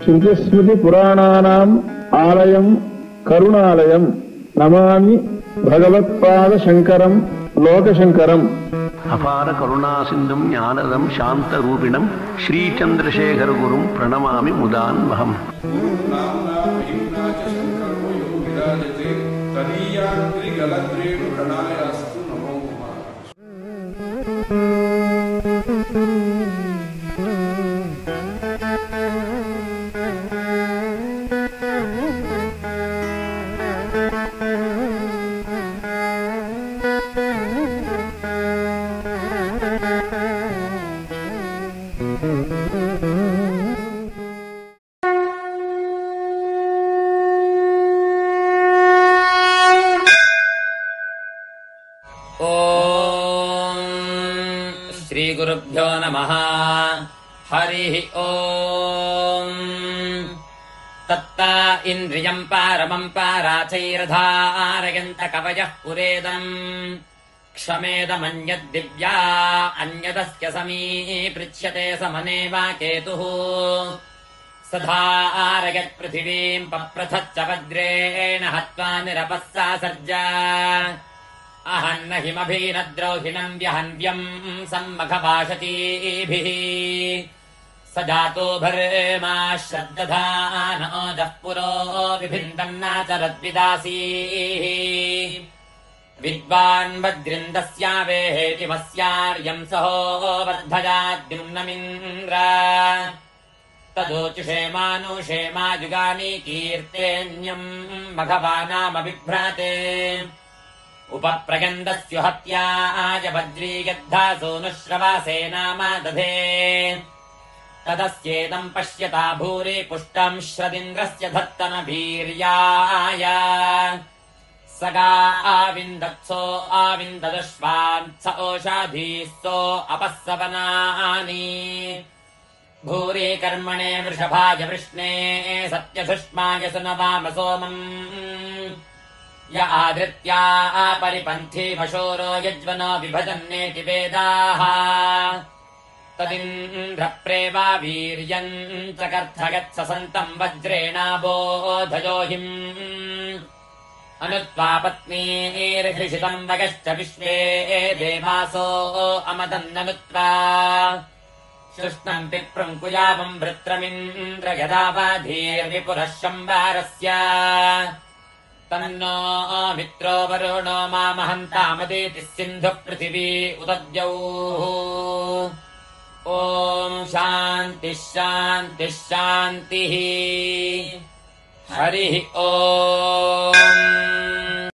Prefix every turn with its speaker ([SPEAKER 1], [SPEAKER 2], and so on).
[SPEAKER 1] ಶ್ರುತಿಸ್ಮೃತಿ ಪುರಾಣಾನಾಂ ಆಲಯಂ ಕರುಣಾಲಯಂ ನಮಾಮಿ ಭಗವತ್ಪಾದ ಶಂಕರಂ ಲೋಕಶಂಕರಂ.
[SPEAKER 2] ಅಪಾರ ಕರುಣಾ ಸಿಂಧುಂ ಜ್ಞಾನದಂ ಶಾಂತರೂಪಿಣಂ ಶ್ರೀಚಂದ್ರಶೇಖರ ಗುರುಂ ಪ್ರಣಮಾಮಿ ಮುದಾನ್ವಹಂ.
[SPEAKER 3] ಶ್ರೀಗುರುಭ್ಯೋ ನಮಃ. ಹರಿಃ ಓಂ. ತತ್ತ ಇಂದ್ರಿಯಂ ಪಾರಮಂ ಪಾರಾಚೈರಧಾರಯಂತ ಕವಯಃ ಪುರೇದಂ ಕ್ಷಮೇದಮನ್ಯದ್ದಿವ್ಯಾ ಅನ್ಯದಸ್ಯ ಸಮೀಪೃಚ್ಯತೆ ಸಮನೇವ ಕೇತುಃ. ಸಧಾರಯತ್ ಪೃಥಿವೀಂ ಪಪ್ರಥಚ್ಚ ವಜ್ರೇಣ ಹತ್ವಾ ನಿರಪಸ್ಸಾಸರ್ಜ. ಅಹನ್ನ ಹಿಮಭೀನದ್ರೌಹಿಣಂ ವ್ಯಹನ್ವ್ಯಂ ಸಮ್ಮಖಭಾಷತೀಭಿಃ. ಸ ಜಾತೋ ಭರ್ಮಾ ಶ್ರದ್ದಧಾನೋಜಃ ಪುರೋ ವಿಭಿನ್ನನ್ನಾಚರದ್ವಿದಾಸೀಃ. ವಿದ್ವಾನ್ ವಜ್ರಿಂದಸ್ಯಾವೇಹೇತಿಮಸ್ಯಾರ್ಯಂ ಸಹೋ ವರ್ಧಯಾದ್ಯುಮ್ನಮಿಂದ್ರ. ತದೋಚುಷೇ ಮಾನುಷೇ ಮಾಜುಗಾನಿ ಕೀರ್ತೇನ್ಯಂ ಮಘವಾನಾಮ ಬಿಭ್ರಾತೆ. ಉಪಪ್ರಗಂಧಸ್ಯು ಹತ್ಯಾಯ ವಜ್ರೀಯದ್ಧಾಸೋನುಶ್ರವಾಸೇ ನಾಮ ದಧೇ. ತದಸ್ಯೇದಂ ಪಶ್ಯತಾ ಭೂರಿ ಪುಷ್ಟಂ ಶ್ರದಿಂದ್ರಸ್ಯ ಧತ್ತನ ವೀರ್ಯಾಯ. ಸಗಾ ಆವಿಂದತ್ಸೋ ಆವಿಂದದುಷ್ವಾನ್ ಸ ಓಷಾಧೀಸ್ತೋ ಅಪಸ್ಸವನಾನಿ. ಭೂರಿ ಕರ್ಮಣೆ ವೃಷಭಾಯ ವೃಷ್ಣೇ ಸತ್ಯಸುಷ್ಮಾಯ ಸುನವಾಮ ಸೋಮಂ. ಯ ಆಧೃತ್ಯಾ ಪರಿಪಂಥಿ ವಶೋರೋ ಯಜ್ವನೋ ವಿಭಜನ್ನೇತಿ ವೇದಾಃ. ತದಿಂದ್ರ ಪ್ರೇವಾ ವೀರ್ಯಂ ಚಕರ್ಥಗತ್ಸ ಸಂತಂ ವಜ್ರೇಣಾಬೋಧಯೋಹಿಂ. ಅನುತ್ವಾ ಪತ್ನೀರ್ಹೃಷಿತಂ ವಗಶ್ಚ ವಿಶ್ವೇ ದೇವಾಸೋ ಅಮದನ್ನನುತ್ವಾ. ಶೃಷ್ಣಂ ಪಿಪ್ರಂ ಕುಯಾವಂ ವೃತ್ರಮಿಂದ್ರ ಯದಾವಧೀರ್ವಿಪುರಃ ಶಂಬಾರಸ್ಯ. ತನ್ನೋ ಮಿತ್ರೋ ವರುಣೋ ಮಾಮಹಂತಾಮದೇತಿ ಸಿಂಧು ಪೃಥಿವೀ ಉದದ್ಯೌಃ. ಓಂ ಶಾಂತಿ ಶಾಂತಿ ಶಾಂತಿ. ಹರಿಃ ಓಂ.